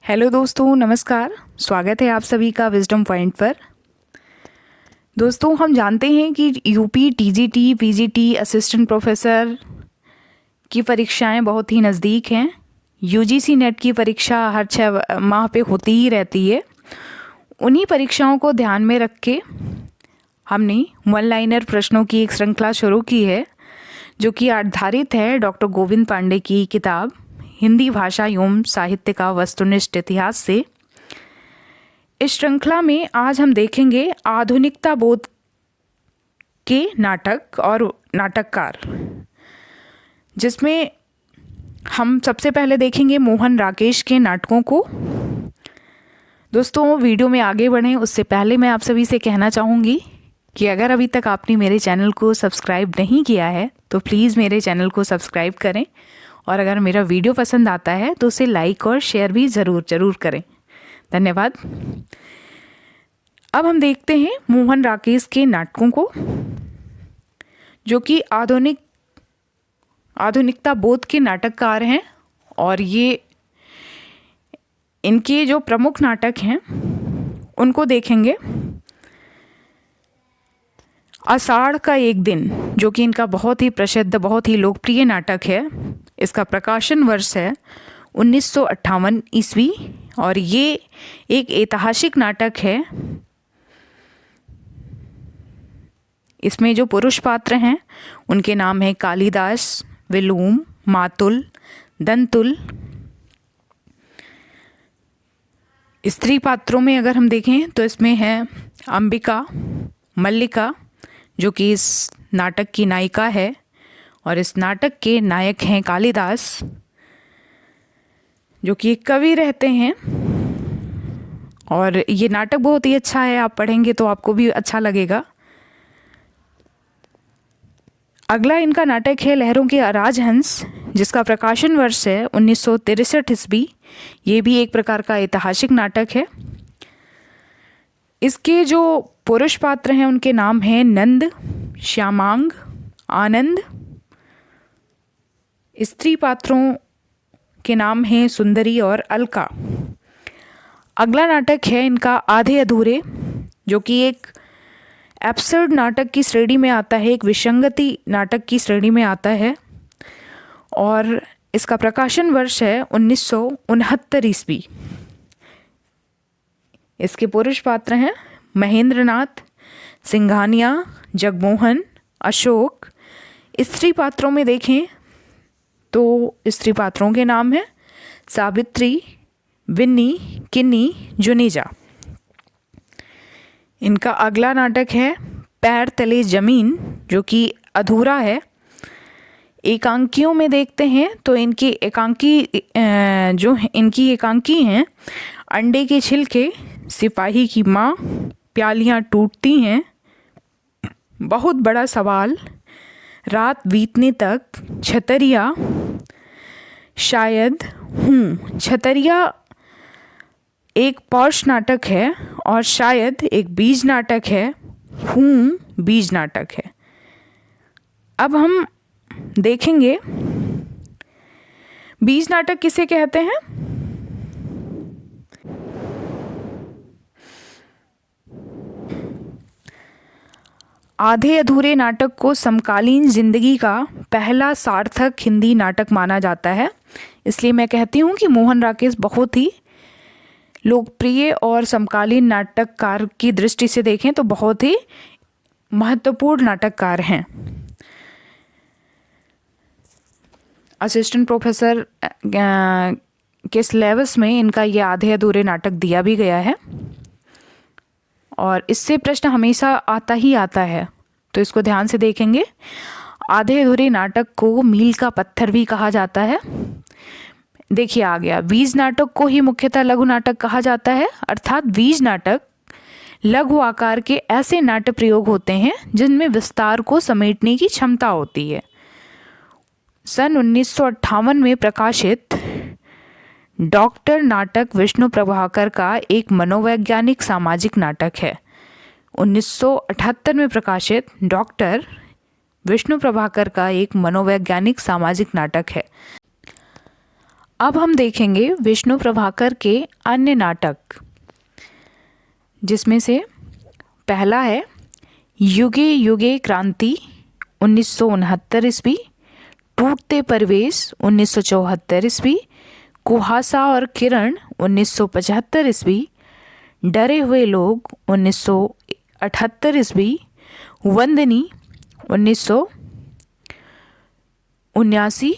Hello दोस्तों, नमस्कार। स्वागत है आप सभी का विजडम पॉइंट पर। दोस्तों, हम जानते हैं कि UP TGT PGT assistant professor की परीक्षाएं बहुत ही नज़दीक हैं। यूजीसी नेट की परीक्षा हर 6 माह पे होती ही रहती है। उन्हीं परीक्षाओं को ध्यान में रख के हमने वन लाइनर प्रश्नों की एक श्रृंखला शुरू की है, जो कि आधारित है डॉक्टर गोविंद पांडे की किताब हिंदी भाषा एवं साहित्य का वस्तुनिष्ठ इतिहास से। इस श्रृंखला में आज हम देखेंगे आधुनिकता बोध के नाटक और नाटककार, जिसमें हम सबसे पहले देखेंगे मोहन राकेश के नाटकों को। दोस्तों, वीडियो में आगे बढ़ें उससे पहले मैं आप सभी से कहना चाहूँगी कि अगर अभी तक आपने मेरे चैनल को सब्सक्राइब नहीं किया है तो प्लीज़ मेरे चैनल को सब्सक्राइब करें, और अगर मेरा वीडियो पसंद आता है तो उसे लाइक और शेयर भी ज़रूर करें। धन्यवाद। अब हम देखते हैं मोहन राकेश के नाटकों को, जो कि आधुनिकता बोध के नाटककार हैं। और ये इनके जो प्रमुख नाटक हैं उनको देखेंगे। आषाढ़ का एक दिन, जो कि इनका बहुत ही प्रसिद्ध, बहुत ही लोकप्रिय नाटक है। इसका प्रकाशन वर्ष है 1958 ईस्वी, और ये एक ऐतिहासिक नाटक है। इसमें जो पुरुष पात्र हैं उनके नाम है कालिदास, विलूम, मातुल, दंतुल। स्त्री पात्रों में अगर हम देखें तो इसमें है अंबिका, मल्लिका, जो कि इस नाटक की नायिका है, और इस नाटक के नायक हैं कालिदास, जो कि एक कवि रहते हैं। और ये नाटक बहुत ही अच्छा है, आप पढ़ेंगे तो आपको भी अच्छा लगेगा। अगला इनका नाटक है लहरों के राजहंस, जिसका प्रकाशन वर्ष है 1963 ईस्वी। ये भी एक प्रकार का ऐतिहासिक नाटक है। इसके जो पुरुष पात्र हैं उनके नाम हैं नंद, श्यामांग, आनंद। स्त्री पात्रों के नाम हैं सुंदरी और अलका। अगला नाटक है इनका आधे अधूरे, जो कि एक एब्सर्ड नाटक की श्रेणी में आता है, एक विसंगति नाटक की श्रेणी में आता है, और इसका प्रकाशन वर्ष है 1969 ईस्वी। इसके पुरुष पात्र हैं महेंद्रनाथ, सिंघानिया, जगमोहन, अशोक। स्त्री पात्रों में देखें तो स्त्री पात्रों के नाम हैं सावित्री, विन्नी, किन्नी, जुनेजा। इनका अगला नाटक है पैर तले जमीन, जो कि अधूरा है। एकांकियों में देखते हैं तो इनकी एकांकी हैं अंडे के छिलके, सिपाही की माँ, प्यालियाँ टूटती हैं, बहुत बड़ा सवाल, रात बीतने तक, छतरिया, शायद हूँ। छतरिया एक पौष नाटक है और शायद एक बीज नाटक है। हूँ बीज नाटक है। अब हम देखेंगे बीज नाटक किसे कहते हैं। आधे अधूरे नाटक को समकालीन जिंदगी का पहला सार्थक हिंदी नाटक माना जाता है। इसलिए मैं कहती हूँ कि मोहन राकेश बहुत ही लोकप्रिय और समकालीन नाटककार की दृष्टि से देखें तो बहुत ही महत्वपूर्ण नाटककार हैं। असिस्टेंट प्रोफेसर के सिलेबस में इनका ये आधे अधूरे नाटक दिया भी गया है, और इससे प्रश्न हमेशा आता है, तो इसको ध्यान से देखेंगे। आधे अधूरे नाटक को मील का पत्थर भी कहा जाता है। देखिए आ गया, बीज नाटक को ही मुख्यतः लघु नाटक कहा जाता है। अर्थात बीज नाटक लघु आकार के ऐसे नाट्य प्रयोग होते हैं जिनमें विस्तार को समेटने की क्षमता होती है। सन 1958 में प्रकाशित डॉक्टर नाटक विष्णु प्रभाकर का एक मनोवैज्ञानिक सामाजिक नाटक है। 1978 में प्रकाशित डॉक्टर विष्णु प्रभाकर का एक मनोवैज्ञानिक सामाजिक नाटक है। अब हम देखेंगे विष्णु प्रभाकर के अन्य नाटक, जिसमें से पहला है युगे युगे क्रांति 1969 ईस्वी, टूटते परवेश 1974 ईस्वी, कुहासा और किरण 1975 ईस्वी, डरे हुए लोग 1978 ईस्वी, वंदनी 1979,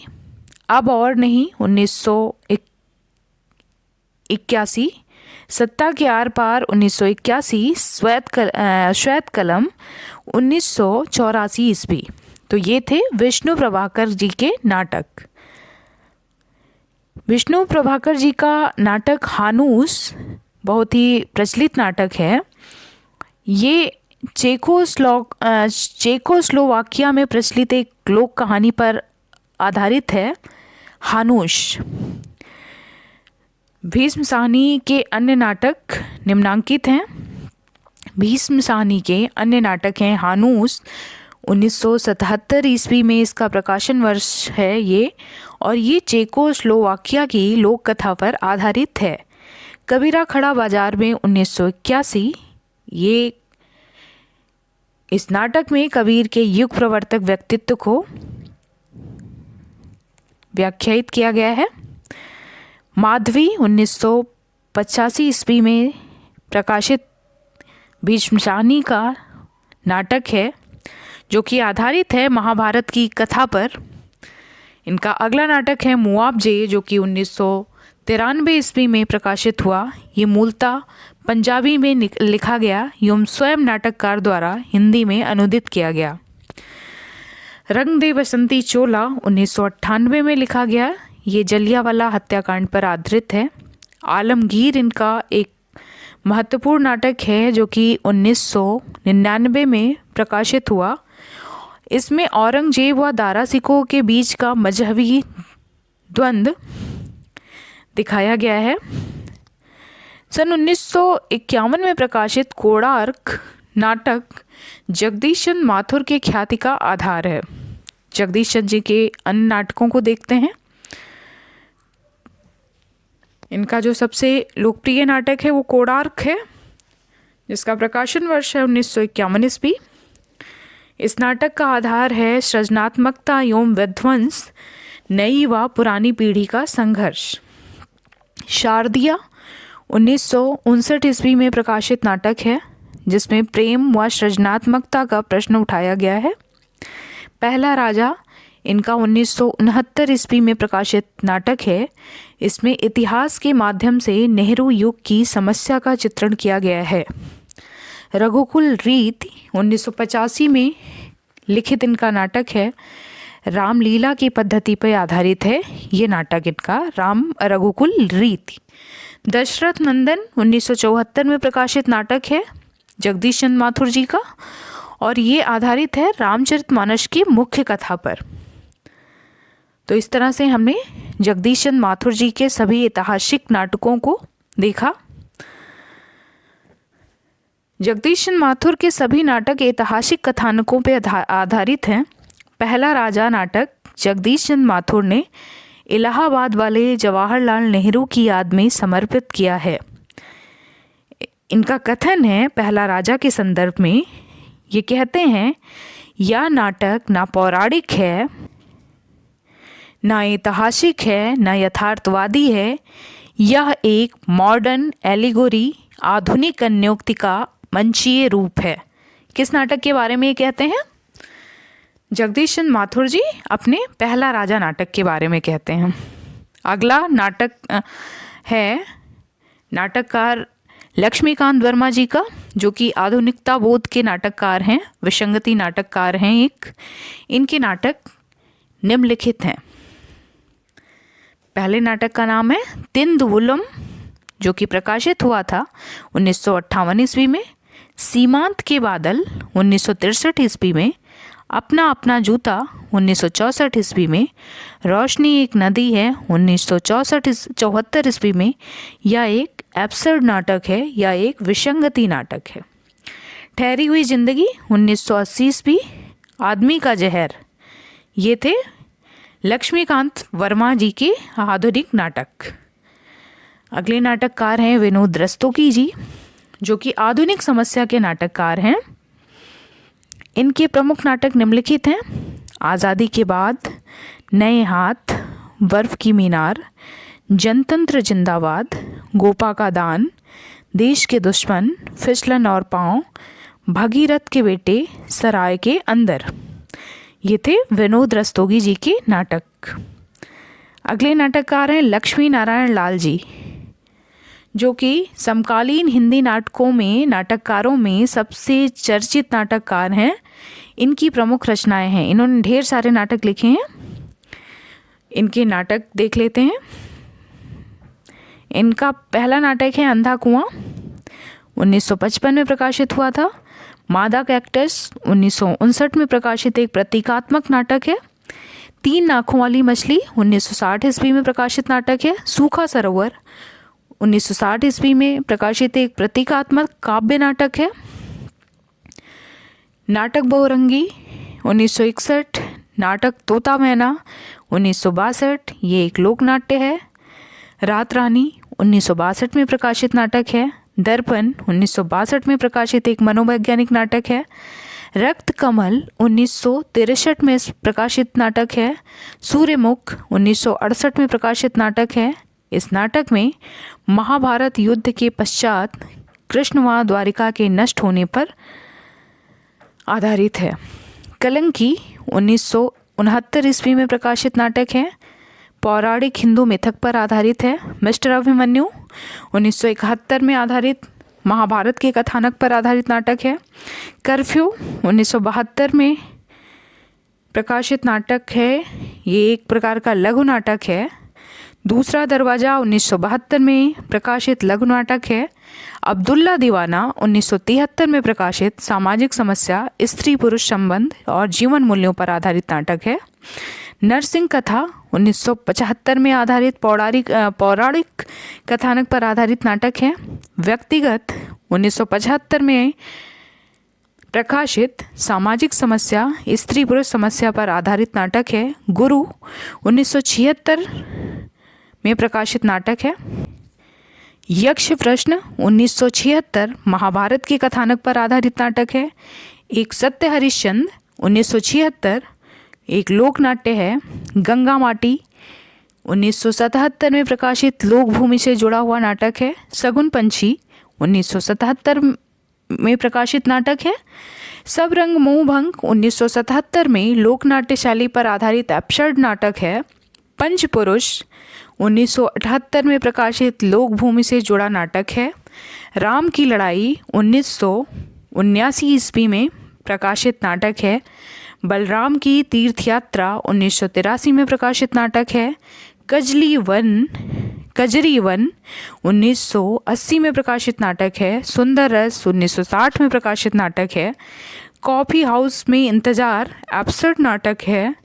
अब और नहीं 1981, सत्ता के आर पार 1981, श्वेत कलम 1984 ईस्वी। तो ये थे विष्णु प्रभाकर जी के नाटक। विष्णु प्रभाकर जी का नाटक हानूस बहुत ही प्रचलित नाटक है। ये चेकोस्लोवाकिया में प्रचलित एक लोक कहानी पर आधारित है। हानूस। भीष्म साहनी के अन्य नाटक निम्नांकित हैं। भीष्म साहनी के अन्य नाटक हैं हानूस 1977 ईस्वी में इसका प्रकाशन वर्ष है ये, और ये चेकोस्लोवाकिया की लोक कथा पर आधारित है। कबीरा खड़ा बाजार में 1981, ये इस नाटक में कबीर के युग प्रवर्तक व्यक्तित्व को व्याख्यायित किया गया है। माधवी 1985 ईस्वी में प्रकाशित भीष्म साहनी का नाटक है, जो कि आधारित है महाभारत की कथा पर। इनका अगला नाटक है मुआवजे, जो कि 1993 ईस्वी में प्रकाशित हुआ। ये मूलतः पंजाबी में लिखा गया एवं स्वयं नाटककार द्वारा हिंदी में अनुदित किया गया। रंग दे बसंती चोला 1998 में लिखा गया। ये जलियांवाला हत्याकांड पर आधारित है। आलमगीर इनका एक महत्वपूर्ण नाटक है, जो कि 1999 में प्रकाशित हुआ। इसमें औरंगजेब व दारा सिकों के बीच का मजहबी द्वंद्व दिखाया गया है। सन 1951 में प्रकाशित कोणार्क नाटक जगदीश चंद्र माथुर के ख्याति का आधार है। जगदीश चंद्र जी के अन्य नाटकों को देखते हैं। इनका जो सबसे लोकप्रिय नाटक है वो कोणार्क है, जिसका प्रकाशन वर्ष है 1951 ईस्वी। इस नाटक का आधार है सृजनात्मकता एवं विध्वंस, नई व पुरानी पीढ़ी का संघर्ष। शारदिया 1959 ईस्वी में प्रकाशित नाटक है, जिसमें प्रेम व सृजनात्मकता का प्रश्न उठाया गया है। पहला राजा इनका 1969 ईस्वी में प्रकाशित नाटक है। इसमें इतिहास के माध्यम से नेहरू युग की समस्या का चित्रण किया गया है। रघुकुल रीत 1985 में लिखित इनका नाटक है। रामलीला की पद्धति पर आधारित है ये नाटक इनका, रघुकुल रीत। दशरथ नंदन 1974 में प्रकाशित नाटक है जगदीश चंद्र माथुर जी का, और ये आधारित है रामचरितमानस की मुख्य कथा पर। तो इस तरह से हमने जगदीश चंद्र माथुर जी के सभी ऐतिहासिक नाटकों को देखा। जगदीश चंद्र माथुर के सभी नाटक ऐतिहासिक कथानकों पर आधारित हैं। पहला राजा नाटक जगदीश चंद्र माथुर ने इलाहाबाद वाले जवाहरलाल नेहरू की याद में समर्पित किया है। इनका कथन है पहला राजा के संदर्भ में, ये कहते हैं, यह नाटक ना पौराणिक है, ना ऐतिहासिक है, ना यथार्थवादी है। यह एक मॉडर्न एलिगोरी, आधुनिक अन्योक्ति का मंचीय रूप है। किस नाटक के बारे में ये कहते हैं? जगदीश चंद्र माथुर जी अपने पहला राजा नाटक के बारे में कहते हैं। अगला नाटक है नाटककार लक्ष्मीकांत वर्मा जी का, जो कि आधुनिकता बोध के नाटककार हैं, विसंगति नाटककार हैं एक। इनके नाटक निम्नलिखित हैं। पहले नाटक का नाम है तिंदवुलम, जो कि प्रकाशित हुआ था 1958 ईस्वी में। सीमांत के बादल 1963 ईस्वी में। अपना अपना जूता 1964 ईस्वी में। रोशनी एक नदी है 1974 ईस्वी में। यह एक एब्सर्ड नाटक है या एक विसंगति नाटक है। ठहरी हुई जिंदगी 1980 ईस्वी। आदमी का जहर, ये थे लक्ष्मीकांत वर्मा जी के आधुनिक नाटक। अगले नाटककार हैं विनोद रस्तोगी जी, जो कि आधुनिक समस्या के नाटककार हैं। इनके प्रमुख नाटक निम्नलिखित हैं: आज़ादी के बाद, नए हाथ, बर्फ की मीनार, जनतंत्र जिंदाबाद, गोपा का दान, देश के दुश्मन, फिसलन और पाँव, भगीरथ के बेटे, सराय के अंदर। ये थे विनोद रस्तोगी जी के नाटक। अगले नाटककार हैं लक्ष्मी नारायण लाल जी, जो कि समकालीन हिंदी नाटकों में नाटककारों में सबसे चर्चित नाटककार हैं। इनकी प्रमुख रचनाएं हैं, इन्होंने ढेर सारे नाटक लिखे हैं। इनके नाटक देख लेते हैं। इनका पहला नाटक है अंधा कुआं, 1955 में प्रकाशित हुआ था। मादा कैक्टस 1959 में प्रकाशित एक प्रतीकात्मक नाटक है। 3 नाखों वाली मछली 1960 ईस्वी में प्रकाशित नाटक है। सूखा सरोवर 1960 ईस्वी में प्रकाशित एक प्रतीकात्मक काव्य नाटक है। नाटक बहुरंगी 1961, नाटक तोता मैना 1962, ये एक लोक नाट्य है। रात रानी 1962 में प्रकाशित नाटक है। दर्पण 1962 में प्रकाशित एक मनोवैज्ञानिक नाटक है। रक्त कमल 1963 में प्रकाशित नाटक है। सूर्यमुख 1968 में प्रकाशित नाटक है। इस नाटक में महाभारत युद्ध के पश्चात कृष्ण व द्वारिका के नष्ट होने पर आधारित है। कलंकी 1969 ईस्वी में प्रकाशित नाटक है। पौराणिक हिंदू मिथक पर आधारित है। मिस्टर अभिमन्यु 1971 में आधारित महाभारत के कथानक पर आधारित नाटक है। कर्फ्यू 1972 में प्रकाशित नाटक है। ये एक प्रकार का लघु नाटक है। दूसरा दरवाज़ा 1972 में प्रकाशित लघु नाटक है। अब्दुल्ला दीवाना 1973 में प्रकाशित सामाजिक समस्या, स्त्री पुरुष संबंध और जीवन मूल्यों पर आधारित नाटक है। नरसिंह कथा 1975 में आधारित पौराणिक कथानक पर आधारित नाटक है। व्यक्तिगत 1975 में प्रकाशित सामाजिक समस्या, स्त्री पुरुष समस्या पर आधारित नाटक है। गुरु 1976 में प्रकाशित नाटक है। यक्ष प्रश्न 1976 महाभारत के कथानक पर आधारित नाटक है। एक सत्य हरिश्चंद्र 1976 एक लोक नाट्य है। गंगा माटी 1977 में प्रकाशित लोक भूमि से जुड़ा हुआ नाटक है। सगुन पंछी 1977 में प्रकाशित नाटक है। सब रंग मोहभंग 1977 में लोक नाट्य शैली पर आधारित एब्सर्ड नाटक है। पंचपुरुष 1978 में प्रकाशित लोक भूमि से जुड़ा नाटक है। राम की लड़ाई 1979 ईस्वी में प्रकाशित नाटक है। बलराम की तीर्थ यात्रा 1983 में प्रकाशित नाटक है। कजरी वन 1980 में प्रकाशित नाटक है। सुंदर रस 1960 में प्रकाशित नाटक है। कॉफ़ी हाउस में इंतज़ार एब्सर्ड नाटक है।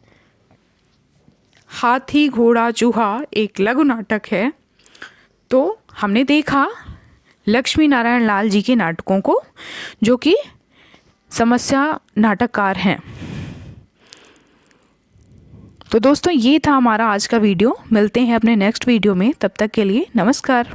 हाथी घोड़ा चूहा एक लघु नाटक है। तो हमने देखा लक्ष्मी नारायण लाल जी के नाटकों को, जो कि समस्या नाटककार हैं। तो दोस्तों, ये था हमारा आज का वीडियो। मिलते हैं अपने नेक्स्ट वीडियो में, तब तक के लिए नमस्कार।